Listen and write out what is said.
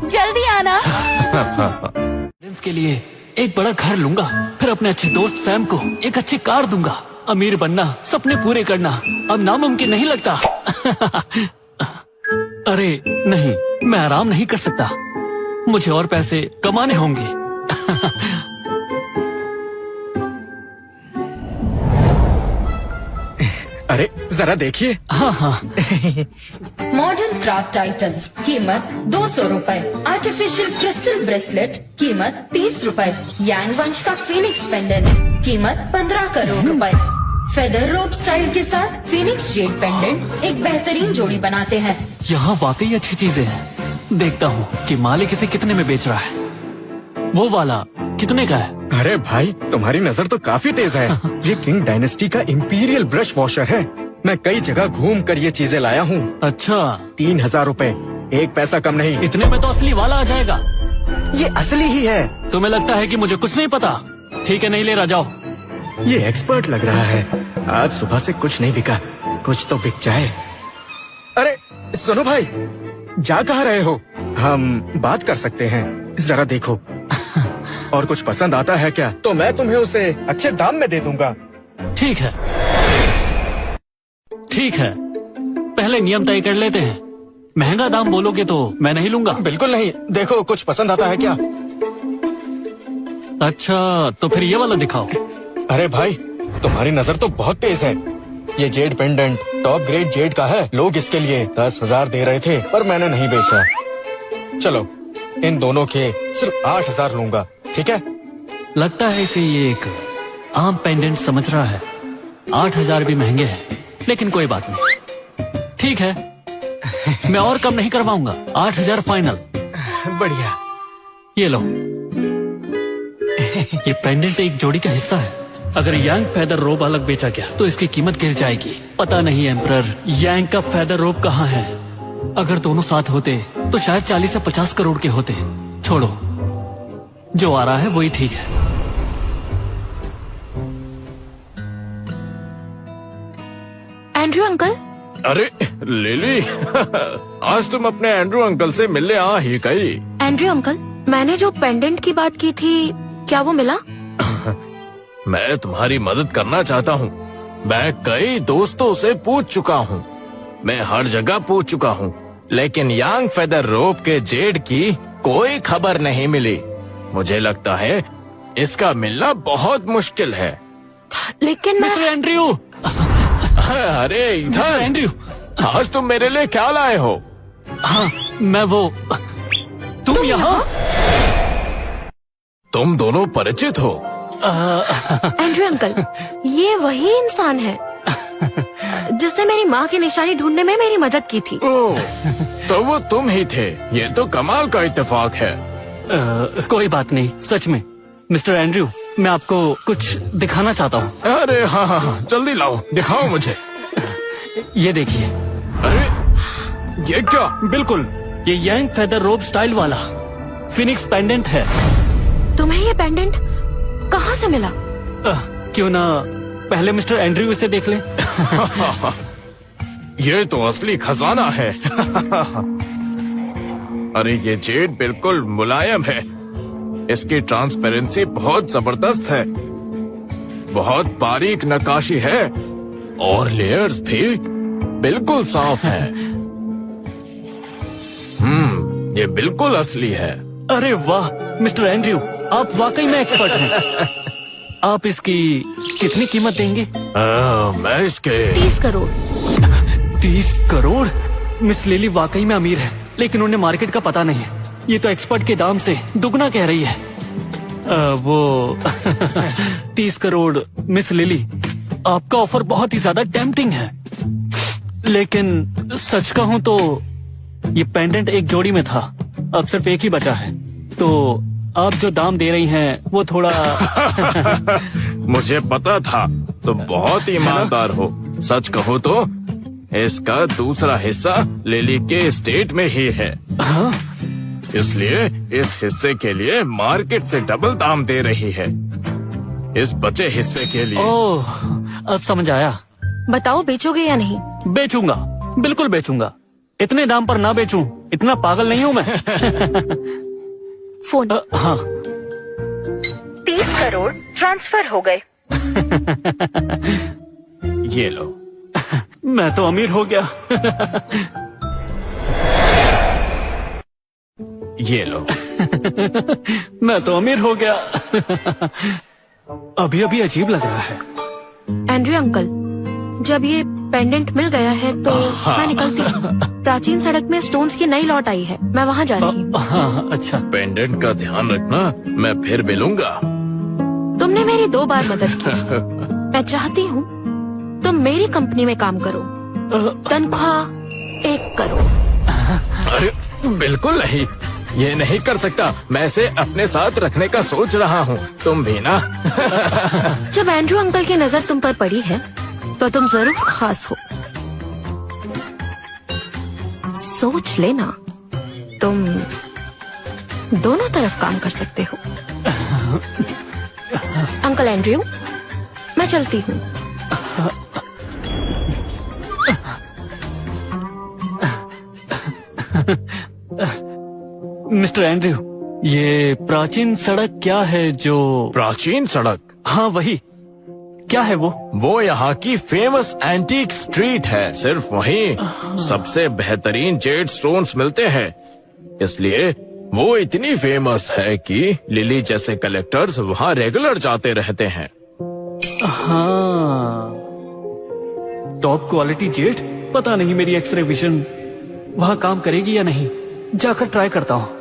जल्दी आना। के लिए एक बड़ा घर लूंगा, फिर अपने अच्छे दोस्त सैम को एक अच्छी कार दूंगा। अमीर बनना, सपने पूरे करना अब नामुमकिन नहीं लगता। अरे नहीं, मैं आराम नहीं कर सकता, मुझे और पैसे कमाने होंगे। अरे जरा देखिए। हाँ हाँ। मॉडर्न क्राफ्ट आइटम कीमत 200 रुपए। आर्टिफिशियल क्रिस्टल ब्रेसलेट कीमत 30 रुपए। यांग वंश का फीनिक्स पेंडेंट कीमत 15 करोड़ रुपए। फेदर रोप स्टाइल के साथ फीनिक्स जेड पेंडेंट एक बेहतरीन जोड़ी बनाते हैं। यहाँ वाकई अच्छी चीजें हैं। देखता हूँ कि मालिक इसे कितने में बेच रहा है। वो वाला कितने का है? अरे भाई, तुम्हारी नजर तो काफी तेज है। ये किंग डायनेस्टी का इंपीरियल ब्रश वॉशर है। मैं कई जगह घूम कर ये चीजें लाया हूँ। अच्छा, 3000 रुपए, एक पैसा कम नहीं। इतने में तो असली वाला आ जाएगा। ये असली ही है। तुम्हें लगता है कि मुझे कुछ नहीं पता? ठीक है, नहीं ले रहा, जाओ। ये एक्सपर्ट लग रहा है। आज सुबह से कुछ नहीं बिका, कुछ तो बिक जाए। अरे सुनो भाई, जा कहाँ रहे हो? हम बात कर सकते हैं, जरा देखो। और कुछ पसंद आता है क्या तो मैं तुम्हें उसे अच्छे दाम में दे दूंगा। ठीक है, ठीक है, पहले नियम तय कर लेते हैं। महंगा दाम बोलोगे तो मैं नहीं लूंगा। बिल्कुल नहीं, देखो कुछ पसंद आता है क्या? अच्छा, तो फिर ये वाला दिखाओ। अरे भाई, तुम्हारी नजर तो बहुत तेज है। ये Z pendant top grade Z का है। लोग इसके लिए 10,000 दे रहे थे, पर मैंने नहीं बेचा। चलो, इन दोनों के सिर्फ 8,000 लूंगा, ठीक है? लगता है इसे ये एक आम पेंडेंट समझ रहा है। 8,000 भी महंगे हैं, लेकिन कोई बात नहीं। ठीक है, मैं और कम नहीं करवाऊंगा। 8,000 फाइनल। बढ़िया। ये लो। ये पेंडेंट एक जोड़ी का हिस्सा है। अगर यांग फेदर रोब अलग बेचा गया तो इसकी कीमत गिर जाएगी। पता नहीं एम्परर यांग का फेदर रोब कहाँ है। अगर दोनों साथ होते तो शायद 40 से 50 करोड़ के होते। छोड़ो, जो आ रहा है वही ठीक है। Andrew uncle. अरे लिली, आज तुम अपने एंड्रू अंकल से मिलने आ ही गई। एंड्रयू अंकल, मैंने जो पेंडेंट की बात की थी, क्या वो मिला? मैं तुम्हारी मदद करना चाहता हूँ। मैं कई दोस्तों से पूछ चुका हूँ, मैं हर जगह पूछ चुका हूँ, लेकिन यांग फेदर रोप के जेड की कोई खबर नहीं मिली। मुझे लगता है इसका मिलना बहुत मुश्किल है। लेकिन मिस्टर एंड्रयू। अरे इधर एंड्रयू, आज तुम मेरे लिए क्या लाए हो? हाँ, मैं वो। तुम यहाँ? तुम दोनों परिचित हो? एंड्रयू अंकल, ये वही इंसान है जिसने मेरी माँ की निशानी ढूंढने में मेरी मदद की थी। ओह, तो वो तुम ही थे। ये तो कमाल का इत्तेफाक है। कोई बात नहीं, सच में। मिस्टर एंड्रयू, मैं आपको कुछ दिखाना चाहता हूँ। अरे हाँ हाँ हाँ, जल्दी लाओ, दिखाओ मुझे। ये देखिए। अरे ये क्या? बिल्कुल, ये यांग फेदर रोब स्टाइल वाला फिनिक्स पेंडेंट है। तुम्हें ये पेंडेंट कहाँ से मिला? क्यों ना पहले मिस्टर एंड्रयू इसे देख लें। ये तो असली खजाना है। अरे ये जेड बिल्कुल मुलायम है। इसकी ट्रांसपेरेंसी बहुत जबरदस्त है। बहुत बारीक नक्काशी है और लेयर्स भी बिल्कुल साफ है। ये बिल्कुल असली है। अरे वाह मिस्टर एंड्रयू, आप वाकई में एक्सपर्ट हैं। आप इसकी कितनी कीमत देंगे? मैं इसके 30 करोड़। 30 करोड़? मिस लिली वाकई में अमीर है, लेकिन उन्हें मार्केट का पता नहीं है। ये तो एक्सपर्ट के दाम से दुगना कह रही है। वो 30 करोड़। मिस लिली, आपका ऑफर बहुत ही ज्यादा टेम्पटिंग है, लेकिन सच कहूँ तो ये पेंडेंट एक जोड़ी में था, अब सिर्फ एक ही बचा है। तो आप जो दाम दे रही हैं वो थोड़ा मुझे पता था, तुम बहुत ईमानदार हो। सच कहो तो इसका दूसरा हिस्सा लिली के स्टेट में ही है। हाँ? इसलिए इस हिस्से के लिए मार्केट से डबल दाम दे रही है। इस बचे हिस्से के लिए। ओह, अब समझ आया। बताओ बेचोगे या नहीं? बेचूंगा, बिल्कुल बेचूंगा। इतने दाम पर ना बेचूं, इतना पागल नहीं हूं मैं। फोन। हाँ। 30 करोड़ ट्रांसफर हो गए। ये लो। मैं तो अमीर हो गया। ये लो। मैं तो अमीर हो गया। अभी अभी अजीब लग रहा है। एंड्रयू अंकल, जब ये पेंडेंट मिल गया है तो मैं निकलती हूँ। प्राचीन सड़क में स्टोन्स की नई लॉट आई है, मैं वहाँ जा रही हूँ। हाँ, अच्छा। पेंडेंट का ध्यान रखना, मैं फिर मिलूंगा। तुमने मेरी 2 बार मदद की। मैं चाहती हूँ तुम मेरी कंपनी में काम करो। तनख्वाह 1 करोड़। अरे बिल्कुल नहीं, ये नहीं कर सकता। मैं इसे अपने साथ रखने का सोच रहा हूँ। तुम भी ना। जब एंड्रू अंकल की नजर तुम पर पड़ी है तो तुम जरूर खास हो। सोच लेना, तुम दोनों तरफ काम कर सकते हो। अंकल एंड्रयू, मैं चलती हूँ। मिस्टर एंड्रयू, ये प्राचीन सड़क क्या है जो? प्राचीन सड़क? हाँ वही। क्या है वो? वो यहाँ की फेमस एंटीक स्ट्रीट है। सिर्फ वहीं सबसे बेहतरीन जेड स्टोन्स मिलते हैं, इसलिए वो इतनी फेमस है कि लिली जैसे कलेक्टर्स वहाँ रेगुलर जाते रहते हैं। हाँ, टॉप क्वालिटी जेड। पता नहीं मेरी एक्सरे विजन वहाँ काम करेगी या नहीं। जाकर ट्राई करता हूँ।